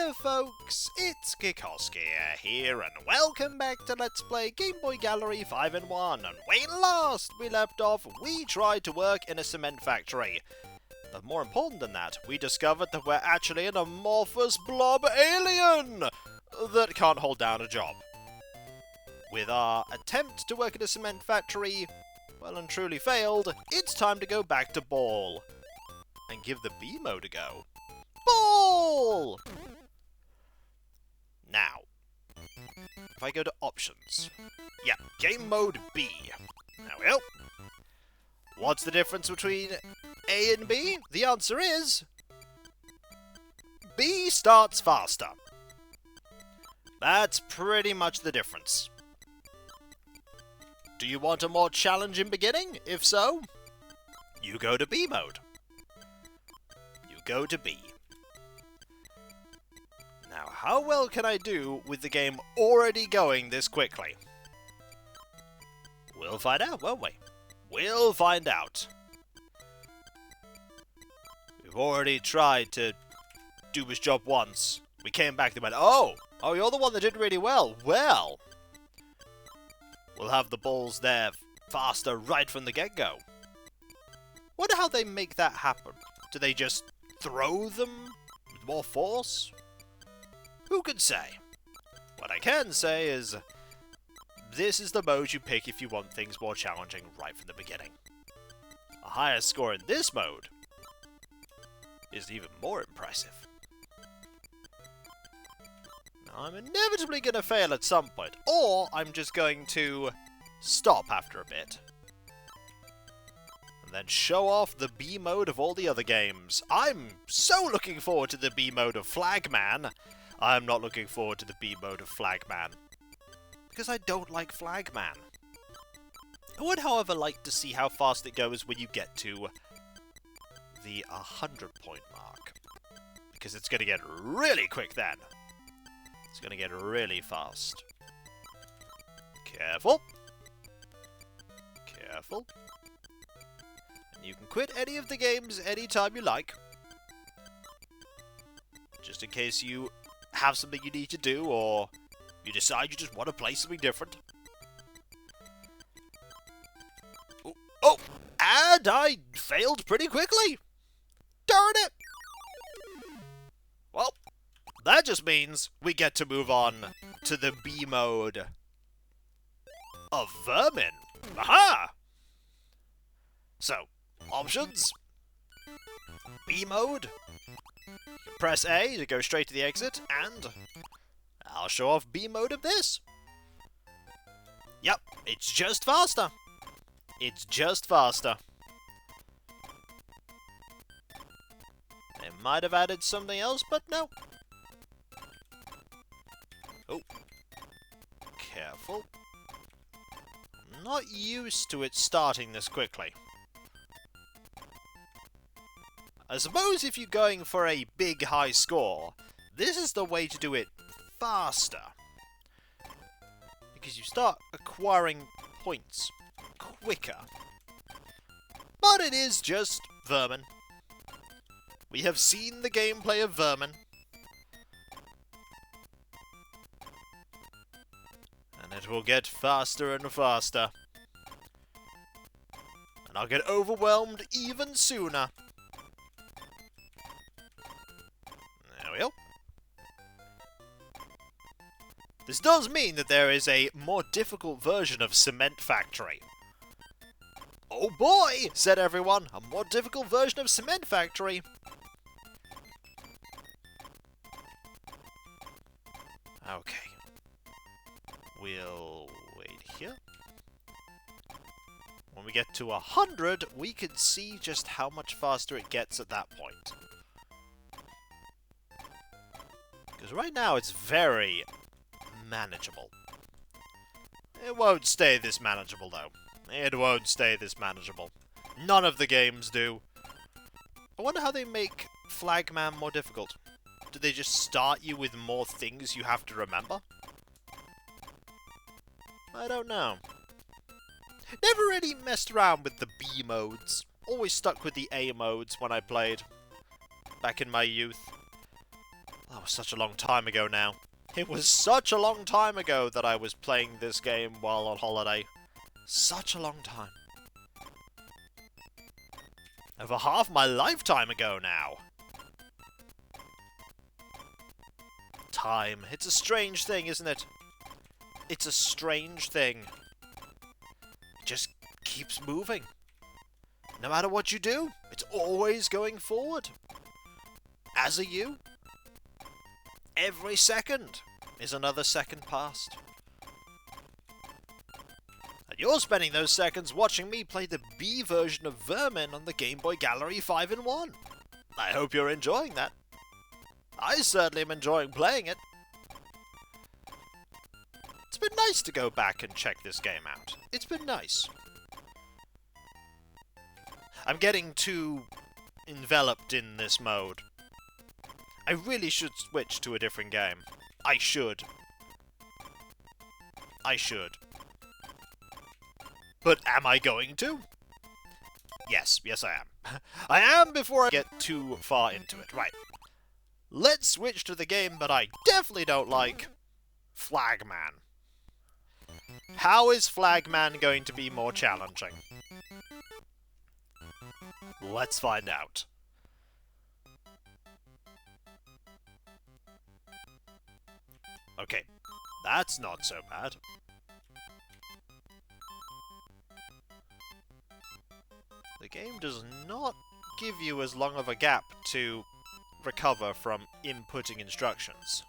there folks, it's Kikoskia here and welcome back to Let's Play Game Boy Gallery 5 in 1, and when last we left off, we tried to work in a cement factory. But more important than that, we discovered that we're actually an amorphous blob alien that can't hold down a job. With our attempt to work in a cement factory well and truly failed, it's time to go back to Ball and give the B mode a go. Ball! Now, if I go to options, yeah, game mode B. There we go. What's the difference between A and B? The answer is B starts faster. That's pretty much the difference. Do you want a more challenging beginning? If so, you go to B mode. You go to B. Now, how well can I do with the game already going this quickly? We'll find out, won't we? We'll find out. We've already tried to do his job once. We came back and went, oh, you're the one that did really well. Well, we'll have the balls there faster right from the get-go. Wonder how they make that happen. Do they just throw them with more force? Who can say? What I can say is, this is the mode you pick if you want things more challenging right from the beginning. A higher score in this mode is even more impressive. Now, I'm inevitably going to fail at some point, or I'm just going to stop after a bit. And then show off the B mode of all the other games. I'm so looking forward to the B mode of Flagman. I'm not looking forward to the B mode of Flagman, because I don't like Flagman. I would, however, like to see how fast it goes when you get to the 100-point mark, because it's going to get really quick then. It's going to get really fast. Careful. Careful. And you can quit any of the games anytime you like, just in case you have something you need to do, or you decide you just want to play something different. Oh, and I failed pretty quickly. Darn it! Well, that just means we get to move on to the B mode of Vermin. Aha! So, options. B mode. Press A to go straight to the exit, and I'll show off B mode of this. Yep, it's just faster. It's just faster. They might have added something else, but no. Oh. Careful. I'm not used to it starting this quickly. I suppose if you're going for a big high score, this is the way to do it faster. Because you start acquiring points quicker. But it is just Vermin. We have seen the gameplay of Vermin. And it will get faster and faster. And I'll get overwhelmed even sooner. There we go. This does mean that there is a more difficult version of Cement Factory. Oh boy, said everyone, a more difficult version of Cement Factory. Okay. We'll wait here. When we get to 100, we can see just how much faster it gets at that point. Because right now it's very manageable. It won't stay this manageable, though. It won't stay this manageable. None of the games do. I wonder how they make Flagman more difficult. Do they just start you with more things you have to remember? I don't know. Never really messed around with the B modes. Always stuck with the A modes when I played. Back in my youth. That was such a long time ago now. It was such a long time ago that I was playing this game while on holiday. Such a long time. Over half my lifetime ago now. Time. It's a strange thing, isn't it? It's a strange thing. It just keeps moving. No matter what you do, it's always going forward. As are you. Every second is another second past. And you're spending those seconds watching me play the B version of Vermin on the Game Boy Gallery 5-in-1. I hope you're enjoying that. I certainly am enjoying playing it. It's been nice to go back and check this game out. It's been nice. I'm getting too enveloped in this mode. I really should switch to a different game. I should. But am I going to? Yes, I am. I am before I get too far into it. Right. Let's switch to the game that I definitely don't like. Flagman. How is Flagman going to be more challenging? Let's find out. Okay, that's not so bad. The game does not give you as long of a gap to recover from inputting instructions.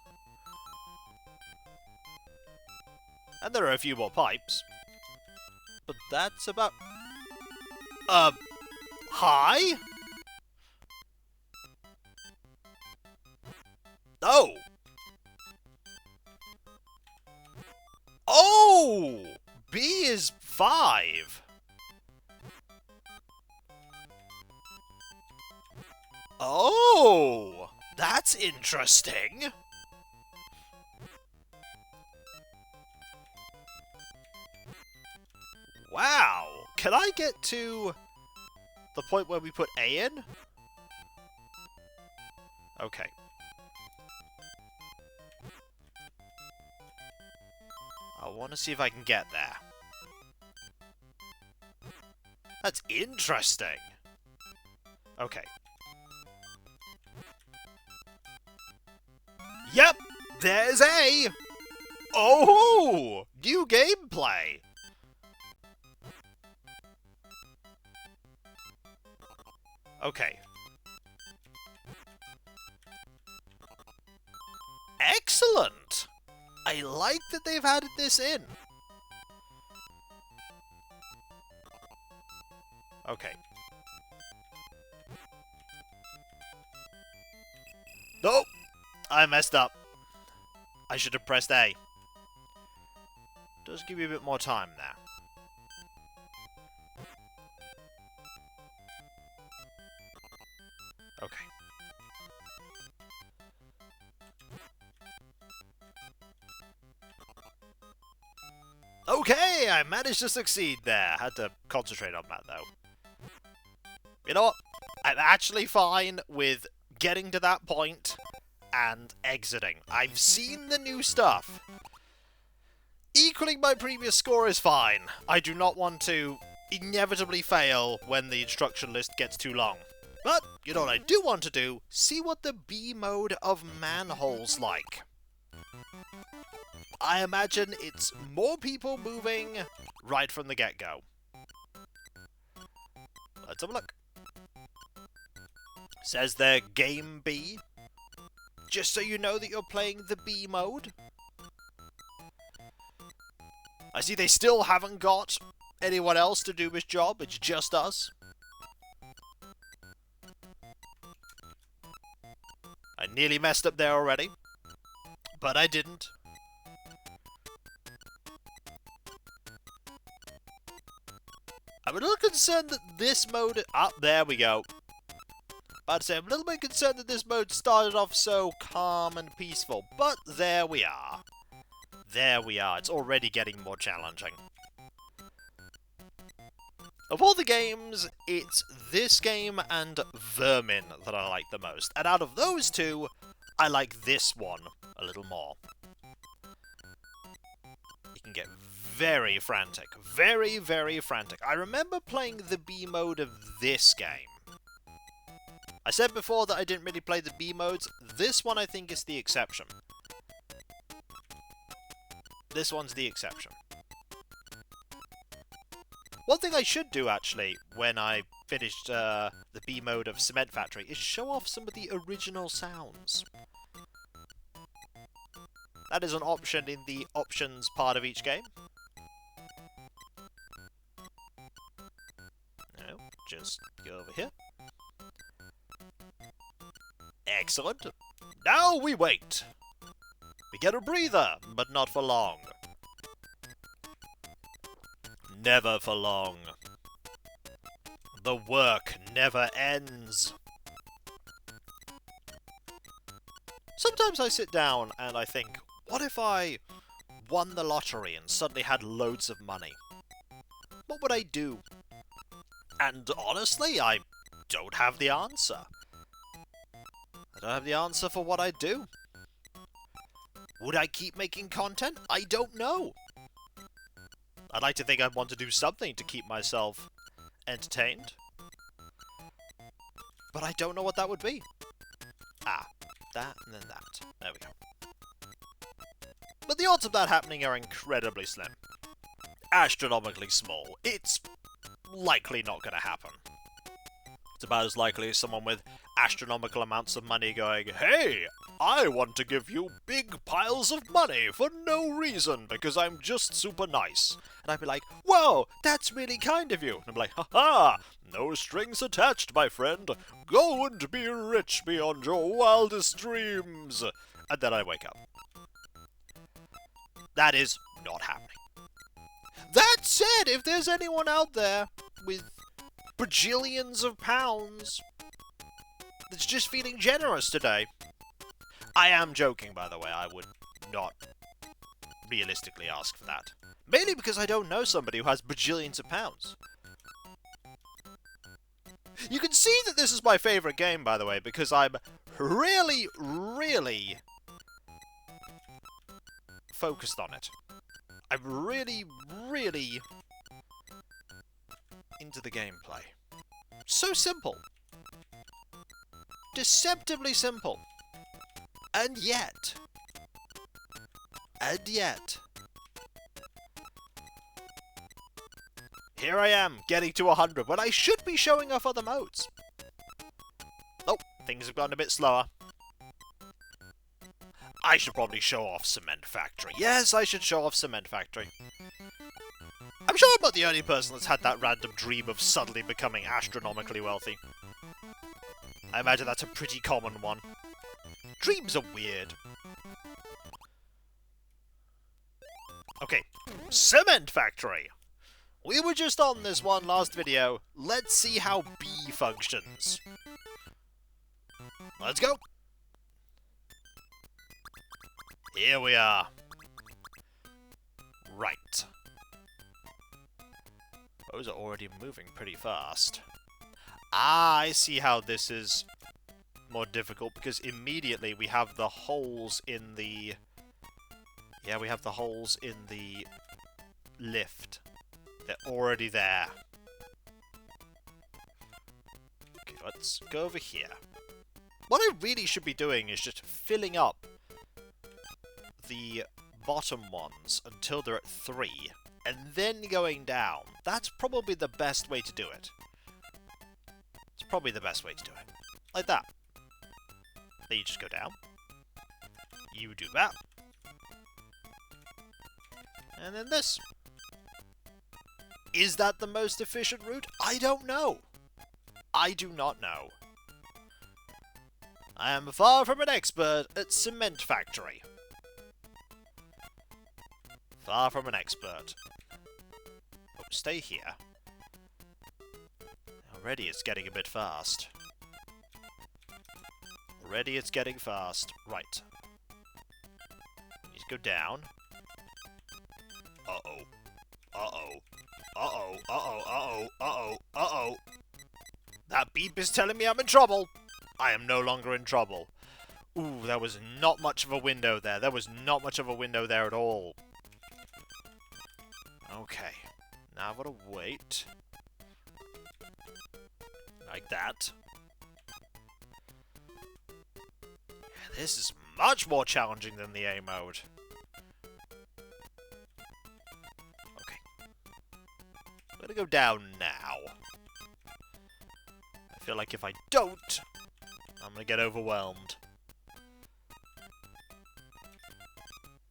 And there are a few more pipes. But that's about... Hi? Oh! Oh! B is 5. Oh! That's interesting. Wow! Can I get to the point where we put A in? Okay. I want to see if I can get there. That's interesting. Okay. Yep! There's A! Oh! New gameplay! Okay. Excellent! I like that they've added this in. Okay. Nope! I messed up. I should have pressed A. Does give you a bit more time there. Okay. Okay, I managed to succeed there. Had to concentrate on that, though. You know what? I'm actually fine with getting to that point and exiting. I've seen the new stuff. Equaling my previous score is fine. I do not want to inevitably fail when the instruction list gets too long. But, you know what I do want to do? See what the B mode of Manhole's like. I imagine it's more people moving right from the get-go. Let's have a look. Says there Game B. Just so you know that you're playing the B mode. I see they still haven't got anyone else to do this job. It's just us. I nearly messed up there already, but I didn't. I'm a little concerned that this mode... Ah, there we go. About to say, I'm a little bit concerned that this mode started off so calm and peaceful, but there we are. There we are. It's already getting more challenging. Of all the games, it's this game and Vermin that I like the most. And out of those two, I like this one a little more. You can get very frantic. Very, very frantic. I remember playing the B mode of this game. I said before that I didn't really play the B modes. This one I think is the exception. This one's the exception. One thing I should do, actually, when I finished the B mode of Cement Factory, is show off some of the original sounds. That is an option in the options part of each game. No, just go over here. Excellent. Now we wait. We get a breather, but not for long. Never for long. The work never ends. Sometimes I sit down and I think, what if I won the lottery and suddenly had loads of money? What would I do? And honestly, I don't have the answer. I don't have the answer for what I'd do. Would I keep making content? I don't know. I'd like to think I'd want to do something to keep myself entertained. But I don't know what that would be. Ah, that and then that. There we go. But the odds of that happening are incredibly slim. Astronomically small. It's likely not going to happen. It's about as likely as someone with astronomical amounts of money going, "Hey, I want to give you big piles of money for no reason because I'm just super nice." And I'd be like, "Whoa, that's really kind of you." And I'm like, "Ha ha, no strings attached, my friend. Go and be rich beyond your wildest dreams." And then I wake up. That is not happening. That said, if there's anyone out there with bajillions of pounds that's just feeling generous today. I am joking, by the way. I would not realistically ask for that. Mainly because I don't know somebody who has bajillions of pounds. You can see that this is my favourite game, by the way, because I'm really, really focused on it. I'm really, really into the gameplay. So simple. Deceptively simple. And yet. Here I am, getting to 100, when I should be showing off other modes. Oh, things have gone a bit slower. I should probably show off Cement Factory. Yes, I should show off Cement Factory. I'm sure I'm not the only person that's had that random dream of suddenly becoming astronomically wealthy. I imagine that's a pretty common one. Dreams are weird. Okay, Cement Factory! We were just on this one last video. Let's see how B functions. Let's go! Here we are. Right. Those are already moving pretty fast. Ah, I see how this is more difficult, because immediately we have the holes in the... Yeah, we have the holes in the lift. They're already there. Okay, let's go over here. What I really should be doing is just filling up the bottom ones until they're at 3, and then going down. That's probably the best way to do it. It's probably the best way to do it. Like that. Then you just go down. You do that. And then this. Is that the most efficient route? I don't know. I do not know. I am far from an expert at Cement Factory. Far from an expert. Oh, stay here. Already it's getting a bit fast. Already it's getting fast. Right. Just go down. Uh-oh. Uh-oh. Uh-oh. Uh-oh. Uh-oh. Uh-oh. Uh-oh. That beep is telling me I'm in trouble. I am no longer in trouble. Ooh, there was not much of a window there. There was not much of a window there at all. Okay. Now I've got to wait. Like that. Yeah, this is much more challenging than the A mode. Okay. I'm gonna go down now. I feel like if I don't, I'm gonna get overwhelmed.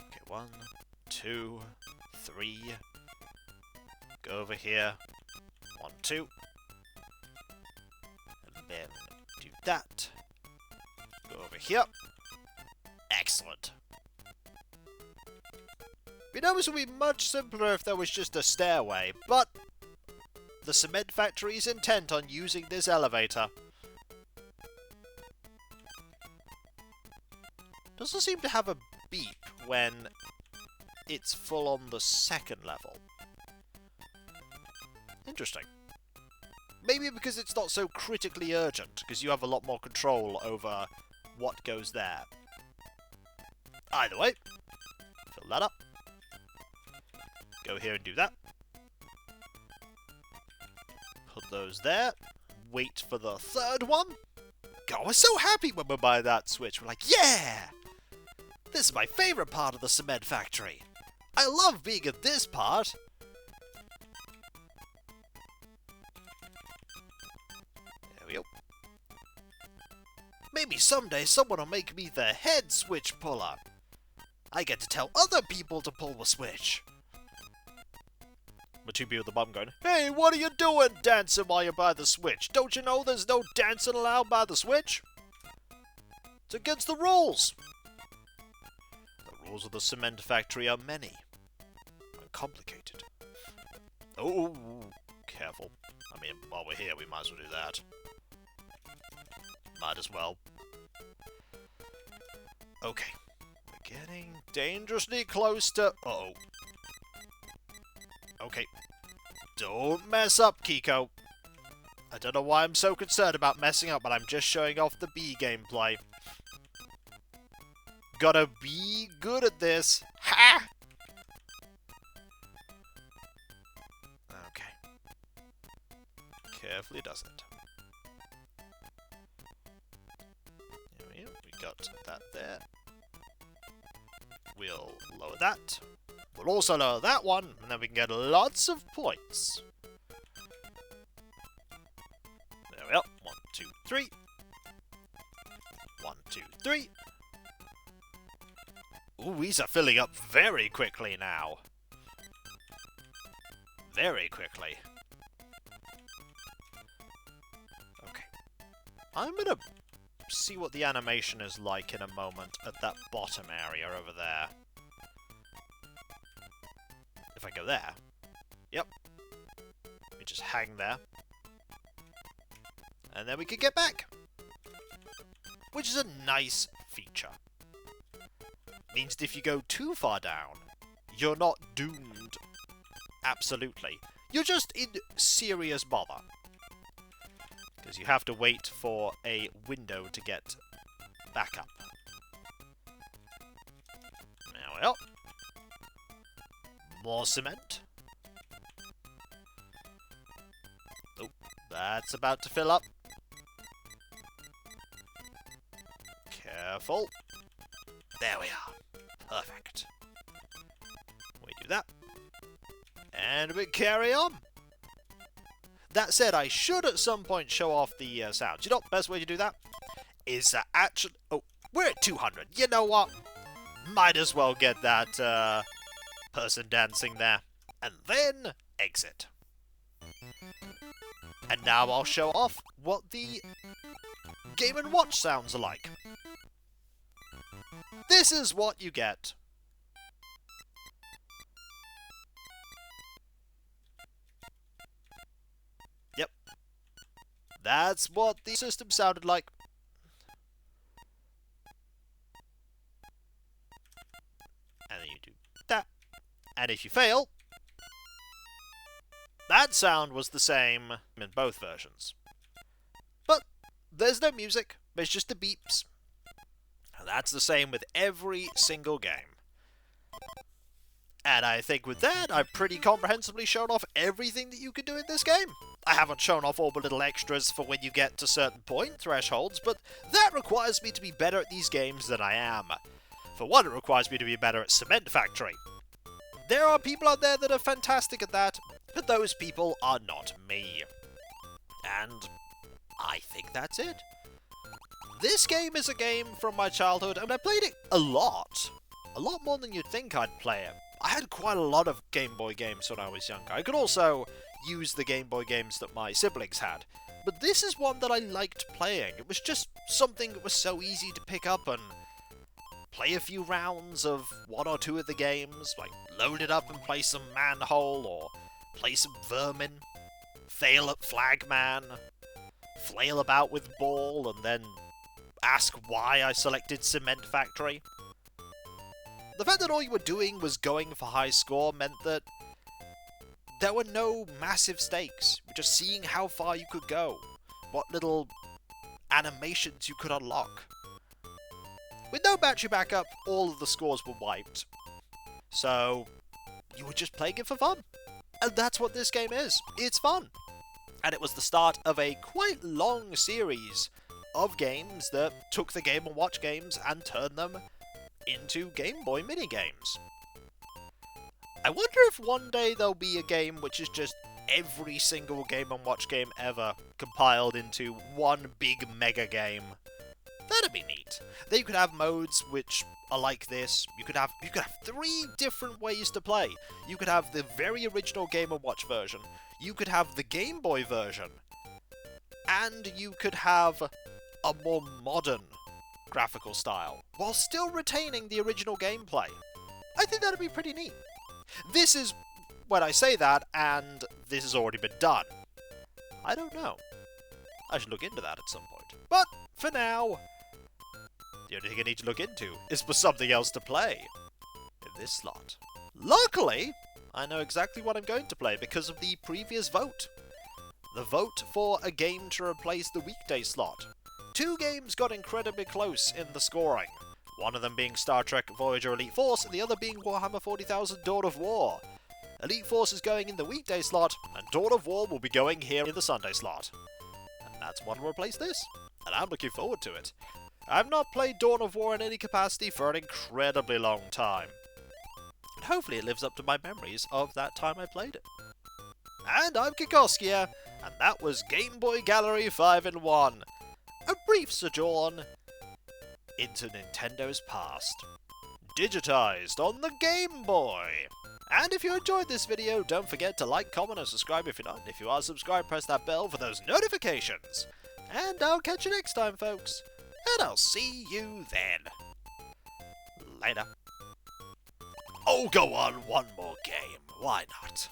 Okay, 1, 2, 3. Go over here. 1, 2. And then do that. Go over here. Excellent. We know this would be much simpler if there was just a stairway, but the cement factory is intent on using this elevator. Doesn't seem to have a beep when it's full on the second level. Interesting. Maybe because it's not so critically urgent, because you have a lot more control over what goes there. Either way, fill that up. Go here and do that. Put those there. Wait for the third one. God, we're so happy when we buy that switch. We're like, yeah! This is my favourite part of the cement factory. I love being at this part. There we go. Maybe someday someone will make me the head switch puller. I get to tell other people to pull the switch. But two people at the bottom going, hey, what are you doing dancing while you're by the switch? Don't you know there's no dancing allowed by the switch? It's against the rules. The rules of the cement factory are many and complicated. Oh, careful. I mean, while we're here, we might as well do that. Might as well. Okay. We're getting dangerously close to... Uh-oh. Okay. Don't mess up, Kiko. I don't know why I'm so concerned about messing up, but I'm just showing off the B gameplay. Gotta be good at this. Ha! Okay. Carefully does it. We got that there. We'll lower that. We'll also lower that one, and then we can get lots of points. There we are. 1, 2, 3. 1, 2, 3. Ooh, these are filling up very quickly now. Very quickly. Okay. I'm gonna see what the animation is like in a moment at that bottom area over there. If I go there. Yep. We just hang there. And then we can get back. Which is a nice feature. Means that if you go too far down, you're not doomed. Absolutely. You're just in serious bother. Because you have to wait for a window to get back up. Now, well. More cement. Oh, that's about to fill up. Careful. There we are. Perfect. We do that. And we carry on. That said, I should at some point show off the sounds. You know, best way to do that is actually... Oh, we're at 200. You know what? Might as well get that person dancing there. And then exit. And now I'll show off what the Game & Watch sounds are like. This is what you get. Yep. That's what the system sounded like. And then you do that. And if you fail, that sound was the same in both versions. But there's no music. There's just the beeps. And that's the same with every single game. And I think with that, I've pretty comprehensively shown off everything that you can do in this game. I haven't shown off all the little extras for when you get to certain point thresholds, but that requires me to be better at these games than I am. For one, it requires me to be better at Cement Factory. There are people out there that are fantastic at that, but those people are not me. And I think that's it. This game is a game from my childhood, and I played it a lot. A lot more than you'd think I'd play it. I had quite a lot of Game Boy games when I was younger. I could also use the Game Boy games that my siblings had. But this is one that I liked playing. It was just something that was so easy to pick up and play a few rounds of one or two of the games, like load it up and play some Manhole, or play some Vermin, fail at Flagman, flail about with Ball, and then ask why I selected Cement Factory. The fact that all you were doing was going for high score meant that there were no massive stakes. You were just seeing how far you could go, what little animations you could unlock. With no battery backup, all of the scores were wiped. So, you were just playing it for fun. And that's what this game is. It's fun. And it was the start of a quite long series of games that took the Game & Watch games and turned them into Game Boy minigames. I wonder if one day there'll be a game which is just every single Game & Watch game ever compiled into one big mega game. That'd be neat. Then you could have modes which are like this. You could have 3 different ways to play. You could have the very original Game & Watch version. You could have the Game Boy version. And you could have a more modern graphical style, while still retaining the original gameplay. I think that'd be pretty neat. This is when I say that, and this has already been done. I don't know. I should look into that at some point. But, for now, the only thing I need to look into is for something else to play in this slot. Luckily, I know exactly what I'm going to play because of the previous vote. The vote for a game to replace the weekday slot. 2 games got incredibly close in the scoring. One of them being Star Trek Voyager Elite Force, and the other being Warhammer 40,000 Dawn of War. Elite Force is going in the weekday slot, and Dawn of War will be going here in the Sunday slot. And that's what will replace this, and I'm looking forward to it. I've not played Dawn of War in any capacity for an incredibly long time. And hopefully it lives up to my memories of that time I played it. And I'm Kikoskia, and that was Game Boy Gallery 5-in-1. A brief sojourn into Nintendo's past. Digitized on the Game Boy. And if you enjoyed this video, don't forget to like, comment, and subscribe if you're not. And if you are subscribed, press that bell for those notifications. And I'll catch you next time, folks. And I'll see you then. Later. Oh, go on, one more game. Why not?